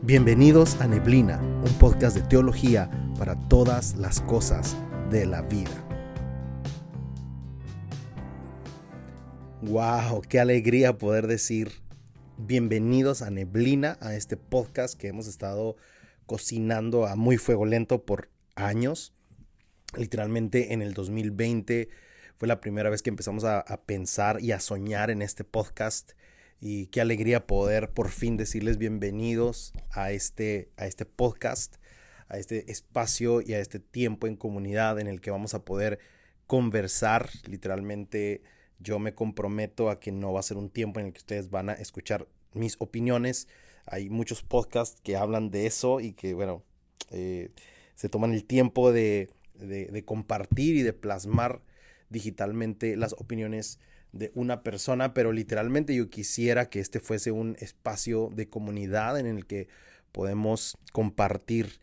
Bienvenidos a Neblina, un podcast de teología para todas las cosas de la vida. ¡Wow! ¡Qué alegría poder decir bienvenidos a Neblina, a este podcast que hemos estado cocinando a muy fuego lento por años! Literalmente en el 2020 fue la primera vez que empezamos a pensar y a soñar en este podcast. Y qué alegría poder por fin decirles bienvenidos a este podcast, a este espacio y a este tiempo en comunidad en el que vamos a poder conversar. Literalmente yo me comprometo a que no va a ser un tiempo en el que ustedes van a escuchar mis opiniones. Hay muchos podcasts que hablan de eso y que, se toman el tiempo de compartir y de plasmar digitalmente las opiniones de una persona, pero literalmente yo quisiera que este fuese un espacio de comunidad en el que podemos compartir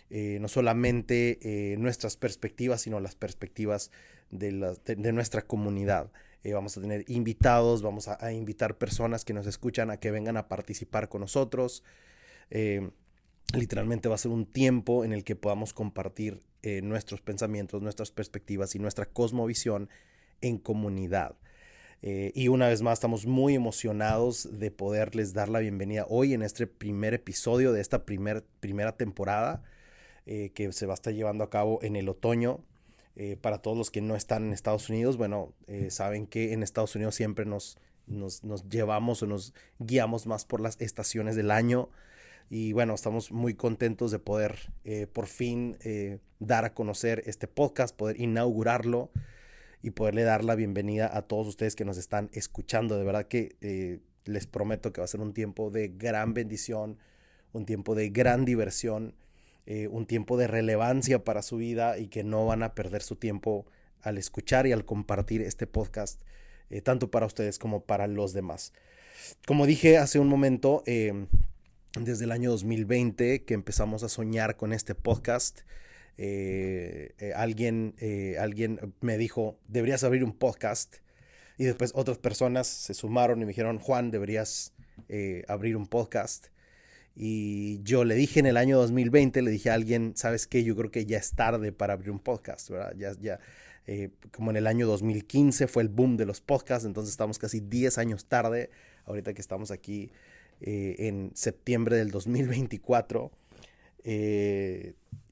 no solamente nuestras perspectivas, sino las perspectivas de nuestra comunidad. Vamos a tener invitados, vamos a invitar personas que nos escuchan a que vengan a participar con nosotros. Literalmente va a ser un tiempo en el que podamos compartir nuestros pensamientos, nuestras perspectivas y nuestra cosmovisión en comunidad. Y una vez más estamos muy emocionados de poderles dar la bienvenida hoy en este primer episodio de esta primera temporada que se va a estar llevando a cabo en el otoño. Para todos los que no están en Estados Unidos, saben que en Estados Unidos siempre nos llevamos o nos guiamos más por las estaciones del año. Y bueno, estamos muy contentos de poder por fin dar a conocer este podcast, poder inaugurarlo y poderle dar la bienvenida a todos ustedes que nos están escuchando. De verdad que les prometo que va a ser un tiempo de gran bendición, un tiempo de gran diversión, un tiempo de relevancia para su vida y que no van a perder su tiempo al escuchar y al compartir este podcast, tanto para ustedes como para los demás. Como dije hace un momento, desde el año 2020 que empezamos a soñar con este podcast, alguien me dijo, deberías abrir un podcast, y después otras personas se sumaron y me dijeron, Juan, deberías abrir un podcast. Y yo le dije en el año 2020, le dije a alguien, ¿sabes qué? Yo creo que ya es tarde para abrir un podcast, ¿verdad? Como en el año 2015 fue el boom de los podcasts, entonces estamos casi 10 años tarde, ahorita que estamos aquí en septiembre del 2024.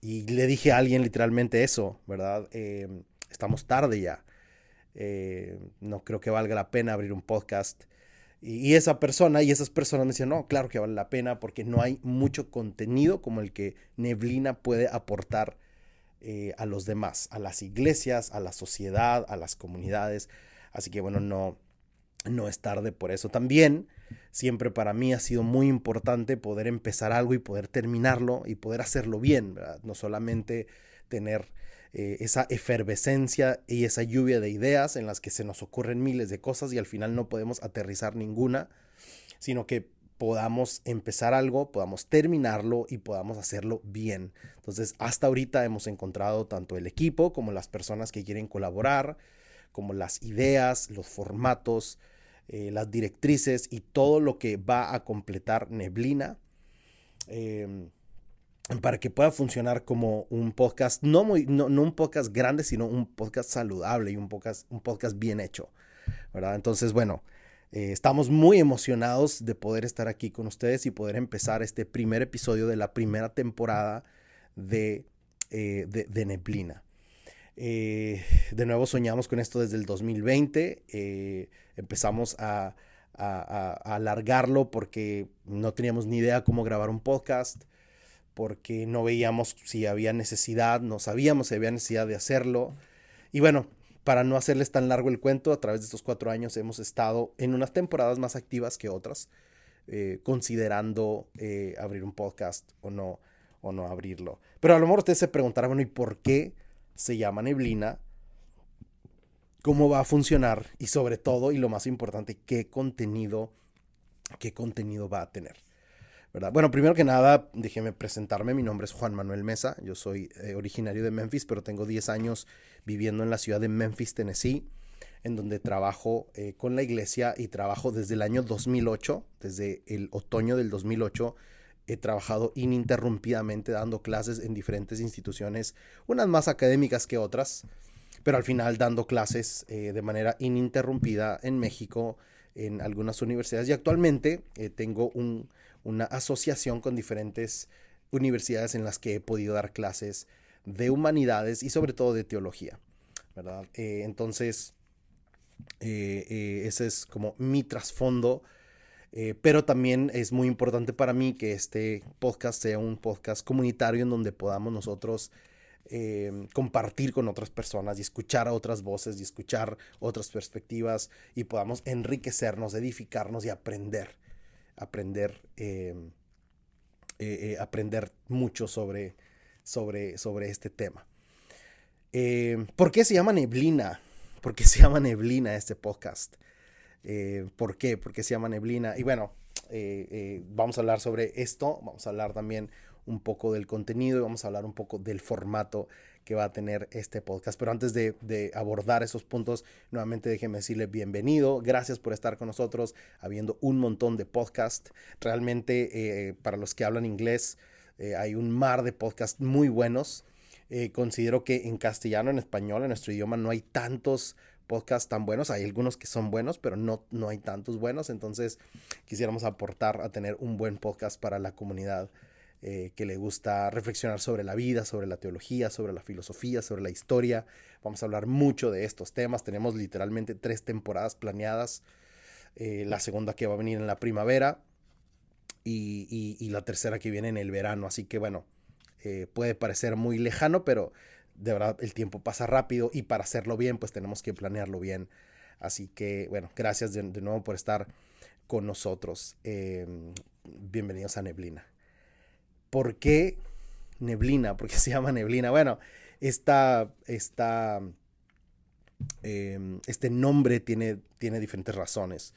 Y le dije a alguien literalmente eso, ¿verdad? Estamos tarde ya. No creo que valga la pena abrir un podcast. Y esa persona y esas personas me decían, no, claro que vale la pena porque no hay mucho contenido como el que Neblina puede aportar a los demás, a las iglesias, a la sociedad, a las comunidades. Así que bueno, no es tarde por eso. También siempre para mí ha sido muy importante poder empezar algo y poder terminarlo y poder hacerlo bien, ¿verdad? No solamente tener esa efervescencia y esa lluvia de ideas en las que se nos ocurren miles de cosas y al final no podemos aterrizar ninguna, sino que podamos empezar algo, podamos terminarlo y podamos hacerlo bien. Entonces, hasta ahorita hemos encontrado tanto el equipo como las personas que quieren colaborar, como las ideas, los formatos, las directrices y todo lo que va a completar Neblina para que pueda funcionar como un podcast, no un podcast grande, sino un podcast saludable y un podcast bien hecho, ¿verdad? Entonces, estamos muy emocionados de poder estar aquí con ustedes y poder empezar este primer episodio de la primera temporada de Neblina. De nuevo soñamos con esto desde el 2020, empezamos a alargarlo porque no teníamos ni idea cómo grabar un podcast, porque no veíamos si había necesidad, no sabíamos si había necesidad de hacerlo. Y bueno, para no hacerles tan largo el cuento, a través de estos 4 años hemos estado en unas temporadas más activas que otras, considerando abrir un podcast o no abrirlo. Pero a lo mejor ustedes se preguntarán, bueno, ¿y por qué se llama Neblina? ¿Cómo va a funcionar? Y sobre todo, y lo más importante, ¿qué contenido va a tener? ¿Verdad? Bueno, primero que nada, déjeme presentarme. Mi nombre es Juan Manuel Mesa. Yo soy originario de Memphis, pero tengo 10 años viviendo en la ciudad de Memphis, Tennessee, en donde trabajo con la iglesia y trabajo desde el año 2008, desde el otoño del 2008, he trabajado ininterrumpidamente dando clases en diferentes instituciones, unas más académicas que otras, pero al final dando clases de manera ininterrumpida en México, en algunas universidades. Y actualmente tengo una asociación con diferentes universidades en las que he podido dar clases de humanidades y sobre todo de teología, ¿verdad? Entonces, ese es como mi trasfondo, pero también es muy importante para mí que este podcast sea un podcast comunitario en donde podamos nosotros compartir con otras personas y escuchar a otras voces y escuchar otras perspectivas y podamos enriquecernos, edificarnos y aprender mucho sobre este tema. ¿Por qué se llama Neblina? ¿Por qué se llama Neblina este podcast? ¿Por qué? ¿Por qué se llama Neblina? Y bueno, vamos a hablar sobre esto, vamos a hablar también un poco del contenido y vamos a hablar un poco del formato que va a tener este podcast. Pero antes de abordar esos puntos, nuevamente déjenme decirle bienvenido. Gracias por estar con nosotros, habiendo un montón de podcasts. Realmente, para los que hablan inglés, hay un mar de podcasts muy buenos. Considero que en castellano, en español, en nuestro idioma, no hay tantos podcasts tan buenos. Hay algunos que son buenos, pero no hay tantos buenos. Entonces, quisiéramos aportar a tener un buen podcast para la comunidad que le gusta reflexionar sobre la vida, sobre la teología, sobre la filosofía, sobre la historia. Vamos a hablar mucho de estos temas. Tenemos literalmente 3 temporadas planeadas. La segunda que va a venir en la primavera y la tercera que viene en el verano. Así que bueno, puede parecer muy lejano, pero de verdad el tiempo pasa rápido y para hacerlo bien pues tenemos que planearlo bien. Así que bueno, gracias de nuevo por estar con nosotros. Bienvenidos a Neblina. ¿Por qué Neblina? ¿Por qué se llama Neblina? Bueno, este nombre tiene diferentes razones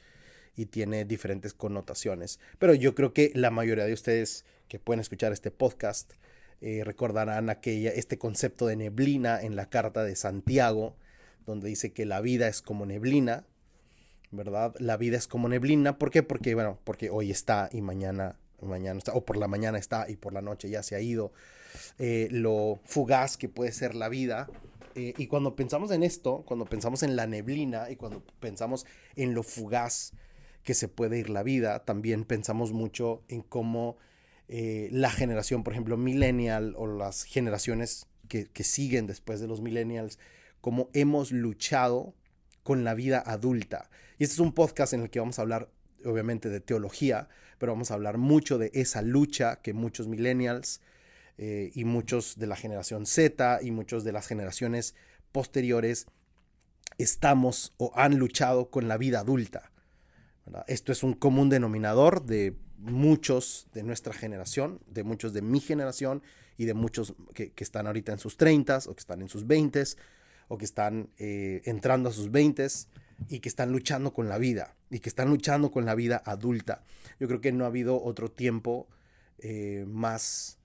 y tiene diferentes connotaciones. Pero yo creo que la mayoría de ustedes que pueden escuchar este podcast recordarán este concepto de neblina en la carta de Santiago, donde dice que la vida es como neblina, ¿verdad? La vida es como neblina. ¿Por qué? Porque hoy está y mañana está, o por la mañana está y por la noche ya se ha ido. Lo fugaz que puede ser la vida. Y cuando pensamos en esto, cuando pensamos en la neblina y cuando pensamos en lo fugaz que se puede ir la vida, también pensamos mucho en cómo la generación, por ejemplo, millennial o las generaciones que siguen después de los millennials, cómo hemos luchado con la vida adulta. Y este es un podcast en el que vamos a hablar, obviamente, de teología, pero vamos a hablar mucho de esa lucha que muchos millennials y muchos de la generación Z y muchos de las generaciones posteriores estamos o han luchado con la vida adulta, ¿verdad? Esto es un común denominador de muchos de nuestra generación, de muchos de mi generación y de muchos que están ahorita en sus 30s o que están en sus 20s o que están entrando a sus 20s y que están luchando con la vida y que están luchando con la vida adulta. Yo creo que no ha habido otro tiempo más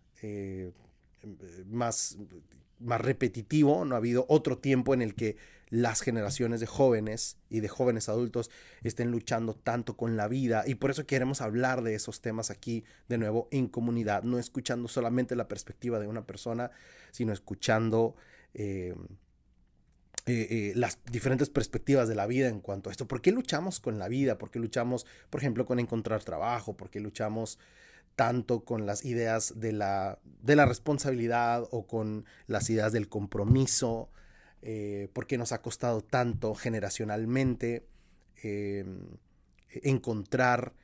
repetitivo, no ha habido otro tiempo en el que las generaciones de jóvenes y de jóvenes adultos estén luchando tanto con la vida, y por eso queremos hablar de esos temas aquí de nuevo en comunidad, no escuchando solamente la perspectiva de una persona, sino escuchando las diferentes perspectivas de la vida en cuanto a esto. ¿Por qué luchamos con la vida? ¿Por qué luchamos, por ejemplo, con encontrar trabajo? ¿Por qué luchamos tanto con las ideas de la responsabilidad o con las ideas del compromiso? ¿Por qué nos ha costado tanto generacionalmente eh, encontrar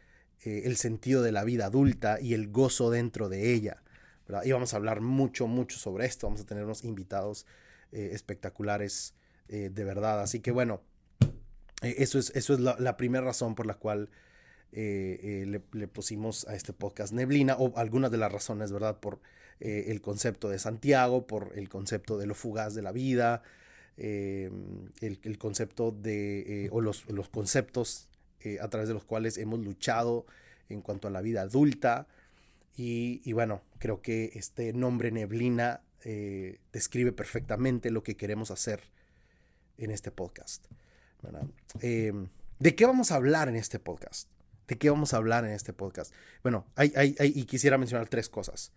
el sentido de la vida adulta y el gozo dentro de ella, ¿verdad? Y vamos a hablar mucho sobre esto. Vamos a tener unos invitados espectaculares de verdad. Así que bueno, eso es la primera razón por la cual le pusimos a este podcast Neblina, o algunas de las razones, ¿verdad? Por el concepto de Santiago, por el concepto de lo fugaz de la vida, el concepto de, o los conceptos a través de los cuales hemos luchado en cuanto a la vida adulta. Y bueno, creo que este nombre Neblina describe perfectamente lo que queremos hacer en este podcast, ¿verdad? ¿De qué vamos a hablar en este podcast? ¿De qué vamos a hablar en este podcast? Bueno, y quisiera mencionar tres cosas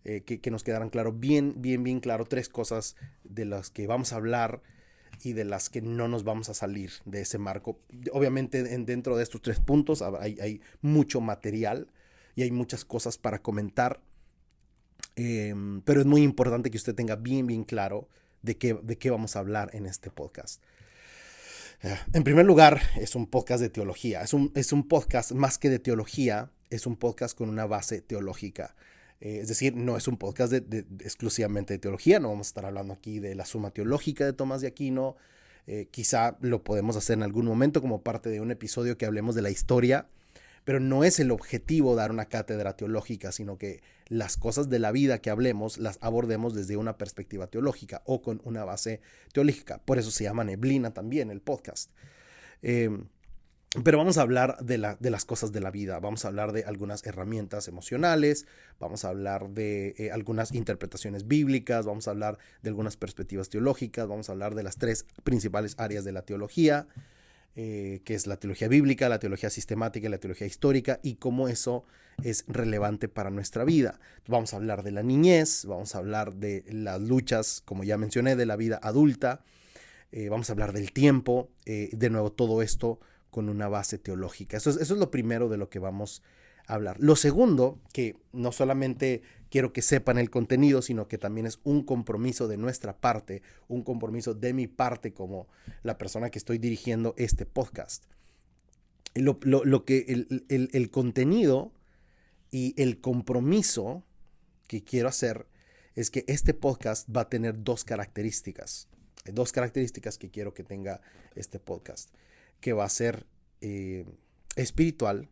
que nos quedaran claro, bien claro, tres cosas de las que vamos a hablar y de las que no nos vamos a salir de ese marco. Obviamente dentro de estos tres puntos hay mucho material y hay muchas cosas para comentar, pero es muy importante que usted tenga bien claro de qué vamos a hablar en este podcast. En primer lugar, es un podcast de teología. Es un podcast más que de teología, es un podcast con una base teológica. Es decir, no es un podcast exclusivamente de teología, no vamos a estar hablando aquí de la Suma Teológica de Tomás de Aquino. Quizá lo podemos hacer en algún momento como parte de un episodio que hablemos de la historia, pero no es el objetivo dar una cátedra teológica, sino que las cosas de la vida que hablemos las abordemos desde una perspectiva teológica o con una base teológica. Por eso se llama Neblina también el podcast. Pero vamos a hablar de las cosas de la vida, vamos a hablar de algunas herramientas emocionales, vamos a hablar de algunas interpretaciones bíblicas, vamos a hablar de algunas perspectivas teológicas, vamos a hablar de las tres principales áreas de la teología, que es la teología bíblica, la teología sistemática y la teología histórica, y cómo eso es relevante para nuestra vida. Vamos a hablar de la niñez, vamos a hablar de las luchas, como ya mencioné, de la vida adulta, vamos a hablar del tiempo, de nuevo todo esto con una base teológica. Eso es lo primero de lo que vamos a hablar. Lo segundo, que no solamente quiero que sepan el contenido, sino que también es un compromiso de nuestra parte, un compromiso de mi parte como la persona que estoy dirigiendo este podcast. El contenido y el compromiso que quiero hacer es que este podcast va a tener dos características. Hay dos características que quiero que tenga este podcast, que va a ser espiritual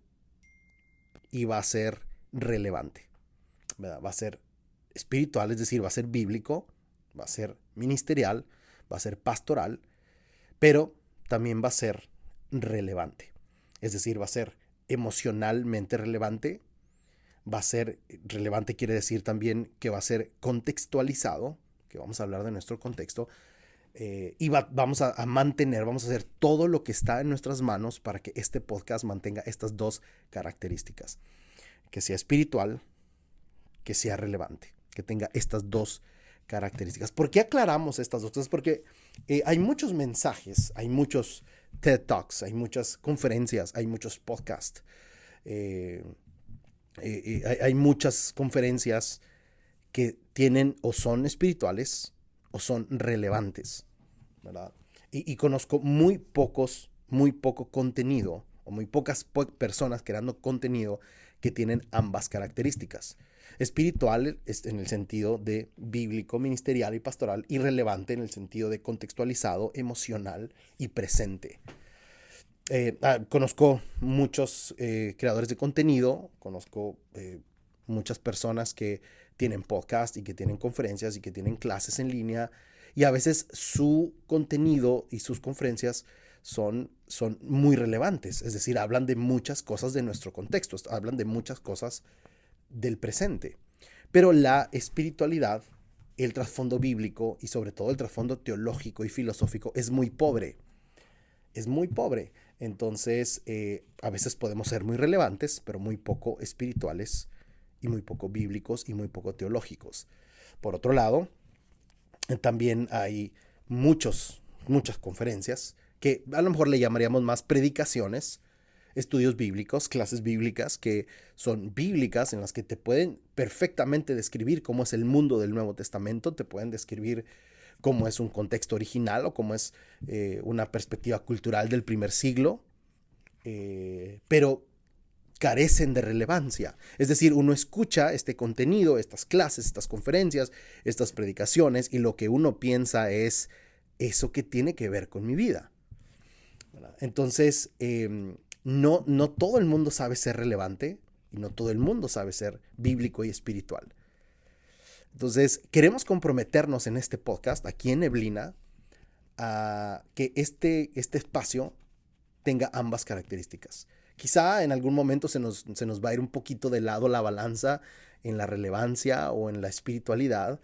y va a ser relevante, ¿verdad? Va a ser espiritual, es decir, va a ser bíblico, va a ser ministerial, va a ser pastoral, pero también va a ser relevante. Es decir, va a ser emocionalmente relevante, va a ser relevante, quiere decir también que va a ser contextualizado, que vamos a hablar de nuestro contexto, y vamos a mantener, vamos a hacer todo lo que está en nuestras manos para que este podcast mantenga estas dos características, que sea espiritual, que sea relevante, que tenga estas dos características. ¿Por qué aclaramos estas dos cosas? Porque hay muchos mensajes, hay muchos TED Talks, hay muchas conferencias, hay muchos podcasts, hay muchas conferencias que tienen o son espirituales o son relevantes, ¿verdad? Y conozco muy poco contenido o muy pocas personas creando contenido que tienen ambas características. Espiritual es en el sentido de bíblico, ministerial y pastoral, y relevante en el sentido de contextualizado, emocional y presente. Conozco muchos creadores de contenido, conozco muchas personas que tienen podcast y que tienen conferencias y que tienen clases en línea, y a veces su contenido y sus conferencias son muy relevantes, es decir, hablan de muchas cosas de nuestro contexto, hablan de muchas cosas del presente, pero la espiritualidad, el trasfondo bíblico y sobre todo el trasfondo teológico y filosófico es muy pobre, entonces a veces podemos ser muy relevantes, pero muy poco espirituales y muy poco bíblicos y muy poco teológicos. Por otro lado, también hay muchas conferencias que a lo mejor le llamaríamos más predicaciones, estudios bíblicos, clases bíblicas que son bíblicas, en las que te pueden perfectamente describir cómo es el mundo del Nuevo Testamento, te pueden describir cómo es un contexto original o cómo es una perspectiva cultural del primer siglo, pero carecen de relevancia. Es decir, uno escucha este contenido, estas clases, estas conferencias, estas predicaciones, y lo que uno piensa es eso que tiene que ver con mi vida, ¿verdad? Entonces, no todo el mundo sabe ser relevante y no todo el mundo sabe ser bíblico y espiritual. Entonces, queremos comprometernos en este podcast, aquí en Neblina, a que este espacio tenga ambas características. Quizá en algún momento se nos va a ir un poquito de lado la balanza en la relevancia o en la espiritualidad,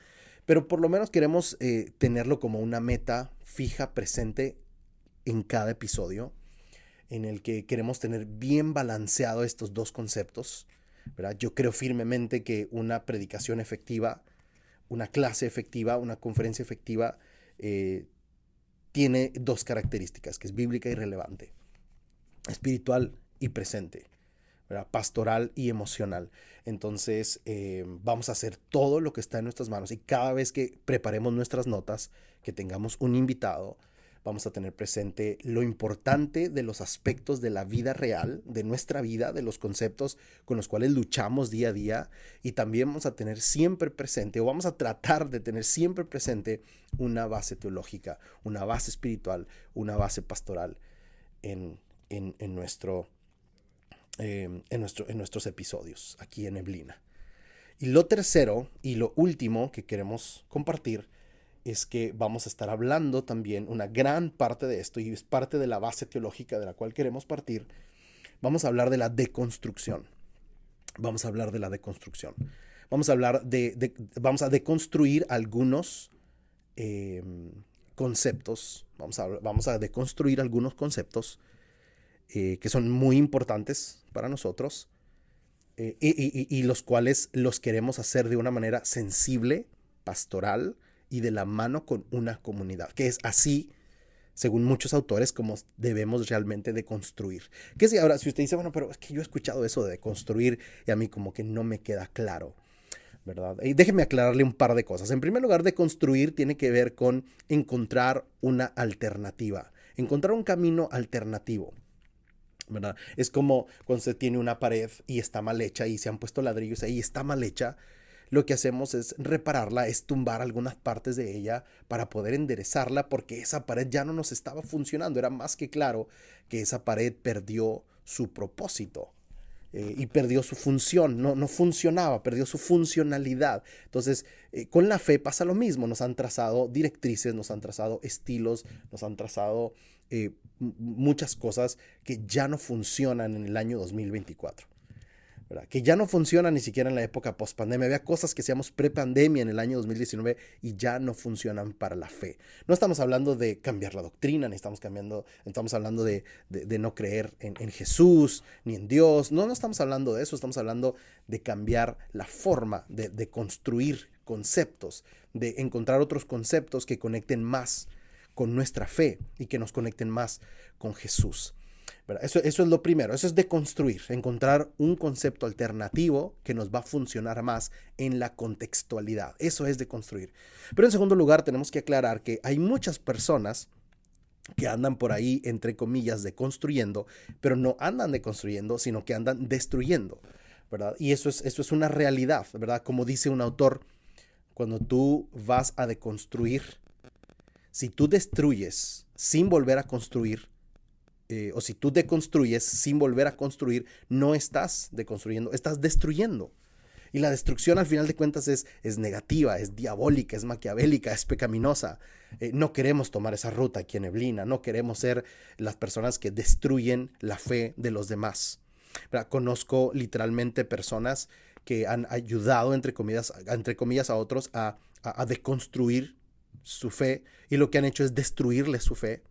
pero por lo menos queremos tenerlo como una meta fija, presente en cada episodio. en el que queremos tener bien balanceado estos dos conceptos, ¿verdad? Yo creo firmemente que una predicación efectiva, una clase efectiva, una conferencia efectiva, tiene dos características, que es bíblica y relevante, espiritual y presente, ¿verdad? Pastoral y emocional. Entonces vamos a hacer todo lo que está en nuestras manos, y cada vez que preparemos nuestras notas, que tengamos un invitado, vamos a tener presente lo importante de los aspectos de la vida real, de nuestra vida, de los conceptos con los cuales luchamos día a día, y también vamos a tener siempre presente, o vamos a tratar de tener siempre presente, una base teológica, una base espiritual, una base pastoral en nuestros episodios aquí en Neblina. Y lo tercero y lo último que queremos compartir es que vamos a estar hablando también una gran parte de esto, y es parte de la base teológica de la cual queremos partir. Vamos a hablar de la deconstrucción. Vamos a hablar de la deconstrucción. Vamos a hablar vamos a deconstruir algunos conceptos. Vamos a deconstruir algunos conceptos que son muy importantes para nosotros, y los cuales los queremos hacer de una manera sensible, pastoral y de la mano con una comunidad, que es así, según muchos autores, como debemos realmente deconstruir. Que si ahora, si usted dice, bueno, pero es que yo he escuchado eso de deconstruir y a mí como que no me queda claro, ¿verdad? Y déjeme aclararle un par de cosas. En primer lugar, deconstruir tiene que ver con encontrar una alternativa, encontrar un camino alternativo, ¿verdad? Es como cuando se tiene una pared y está mal hecha y se han puesto ladrillos ahí y está mal hecha. Lo que hacemos es repararla, es tumbar algunas partes de ella para poder enderezarla, porque esa pared ya no nos estaba funcionando. Era más que claro que esa pared perdió su propósito, y perdió su función, no funcionaba, perdió su funcionalidad. Entonces, con la fe pasa lo mismo. Nos han trazado directrices, nos han trazado estilos, nos han trazado muchas cosas que ya no funcionan en el año 2024. ¿Verdad? Que ya no funciona ni siquiera en la época post-pandemia. Había cosas que hacíamos pre-pandemia en el año 2019 y ya no funcionan para la fe. No estamos hablando de cambiar la doctrina, ni estamos hablando de no creer en Jesús, ni en Dios. No estamos hablando de eso, estamos hablando de cambiar la forma de construir conceptos, de encontrar otros conceptos que conecten más con nuestra fe y que nos conecten más con Jesús. Eso es lo primero, eso es deconstruir, encontrar un concepto alternativo que nos va a funcionar más en la contextualidad. Eso es deconstruir. Pero en segundo lugar, tenemos que aclarar que hay muchas personas que andan por ahí, entre comillas, deconstruyendo, pero no andan deconstruyendo, sino que andan destruyendo, ¿verdad? Y eso es una realidad, ¿verdad? Como dice un autor, cuando tú vas a deconstruir, si tú destruyes sin volver a construir, o si tú deconstruyes sin volver a construir, no estás deconstruyendo, estás destruyendo. Y la destrucción, al final de cuentas, es negativa, es diabólica, es maquiavélica, es pecaminosa. No queremos tomar esa ruta aquí en Neblina, no queremos ser las personas que destruyen la fe de los demás. ¿Verdad? Conozco literalmente personas que han ayudado, entre comillas, a otros a deconstruir su fe, y lo que han hecho es destruirle su fe,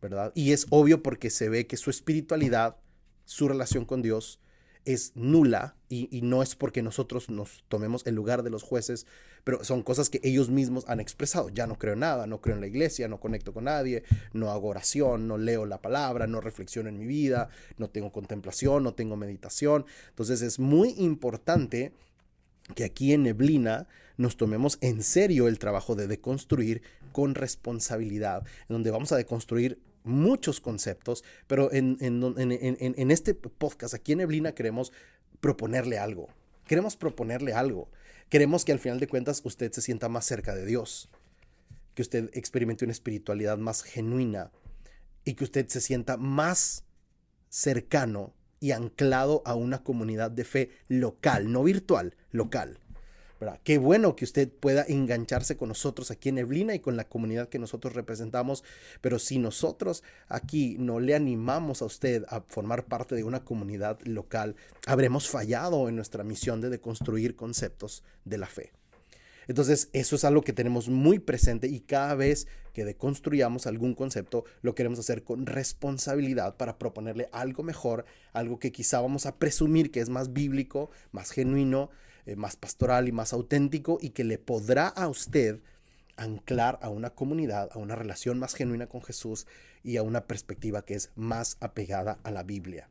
¿verdad? Y es obvio porque se ve que su espiritualidad, su relación con Dios es nula, y no es porque nosotros nos tomemos el lugar de los jueces, pero son cosas que ellos mismos han expresado. Ya no creo en nada, no creo en la iglesia, no conecto con nadie, no hago oración, no leo la palabra, no reflexiono en mi vida, no tengo contemplación, no tengo meditación. Entonces es muy importante que aquí en Neblina nos tomemos en serio el trabajo de deconstruir con responsabilidad, en donde vamos a deconstruir muchos conceptos, pero en este podcast aquí en Neblina queremos proponerle algo. Queremos que al final de cuentas usted se sienta más cerca de Dios, que usted experimente una espiritualidad más genuina y que usted se sienta más cercano y anclado a una comunidad de fe local, no virtual, local. ¿Verdad? Qué bueno que usted pueda engancharse con nosotros aquí en Neblina y con la comunidad que nosotros representamos, pero si nosotros aquí no le animamos a usted a formar parte de una comunidad local, habremos fallado en nuestra misión de deconstruir conceptos de la fe. Entonces, eso es algo que tenemos muy presente, y cada vez que deconstruyamos algún concepto, lo queremos hacer con responsabilidad para proponerle algo mejor, algo que quizá vamos a presumir que es más bíblico, más genuino, más pastoral y más auténtico, y que le podrá a usted anclar a una comunidad, a una relación más genuina con Jesús y a una perspectiva que es más apegada a la Biblia,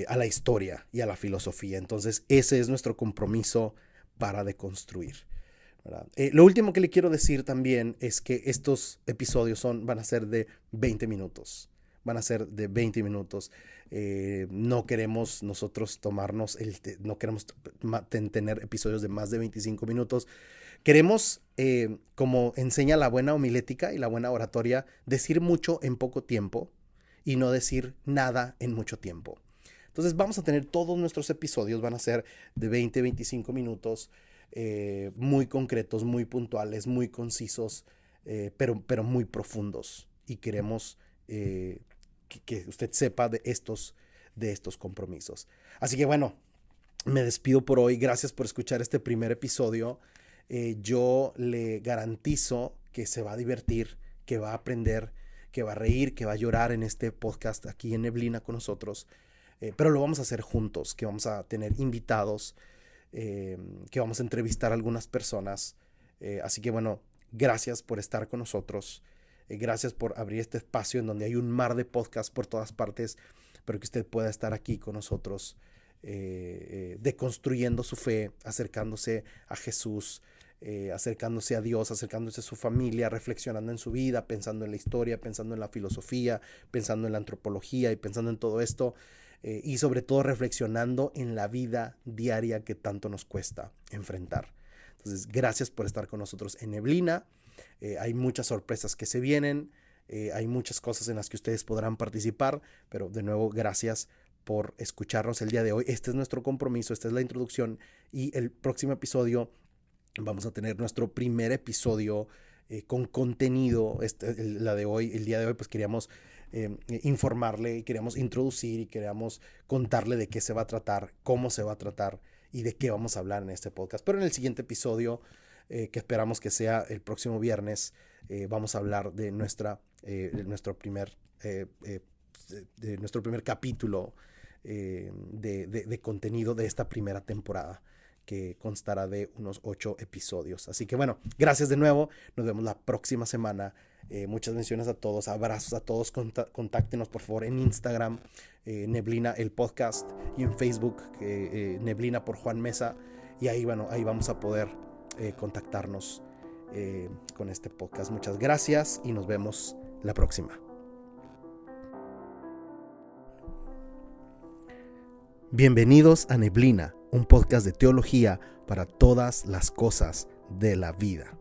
a la historia y a la filosofía. Entonces, ese es nuestro compromiso para deconstruir, ¿verdad? Lo último que le quiero decir también es que estos episodios van a ser de 20 minutos. Van a ser de 20 minutos. No queremos nosotros no queremos tener episodios de más de 25 minutos. Queremos, como enseña la buena homilética y la buena oratoria, decir mucho en poco tiempo y no decir nada en mucho tiempo. Entonces vamos a tener todos nuestros episodios, van a ser de 20, 25 minutos, muy concretos, muy puntuales, muy concisos, pero muy profundos. Y queremos que usted sepa de estos compromisos. Así que bueno, me despido por hoy. Gracias por escuchar este primer episodio. Yo le garantizo que se va a divertir, que va a aprender, que va a reír, que va a llorar en este podcast aquí en Neblina con nosotros. Pero lo vamos a hacer juntos, que vamos a tener invitados, que vamos a entrevistar a algunas personas. Así que bueno, gracias por estar con nosotros. Gracias por abrir este espacio en donde hay un mar de podcasts por todas partes, pero que usted pueda estar aquí con nosotros, deconstruyendo su fe, acercándose a Jesús, acercándose a Dios, acercándose a su familia, reflexionando en su vida, pensando en la historia, pensando en la filosofía, pensando en la antropología y pensando en todo esto, y sobre todo reflexionando en la vida diaria que tanto nos cuesta enfrentar. Entonces, gracias por estar con nosotros en Neblina. Hay muchas sorpresas que se vienen, hay muchas cosas en las que ustedes podrán participar, pero de nuevo, gracias por escucharnos el día de hoy. Este es nuestro compromiso, esta es la introducción, y el próximo episodio vamos a tener nuestro primer episodio con contenido. El día de hoy, pues queríamos informarle y queríamos introducir y queríamos contarle de qué se va a tratar, cómo se va a tratar y de qué vamos a hablar en este podcast. Pero en el siguiente episodio, que esperamos que sea el próximo viernes, vamos a hablar de nuestro primer capítulo de contenido de esta primera temporada, que constará de unos 8 episodios. Así que bueno, gracias de nuevo. Nos vemos la próxima semana. Muchas bendiciones a todos, abrazos a todos. Contáctenos por favor en Instagram, Neblina el podcast, y en Facebook, Neblina por Juan Mesa. Y ahí vamos a poder contactarnos con este podcast. Muchas gracias y nos vemos la próxima. Bienvenidos a Neblina, un podcast de teología para todas las cosas de la vida.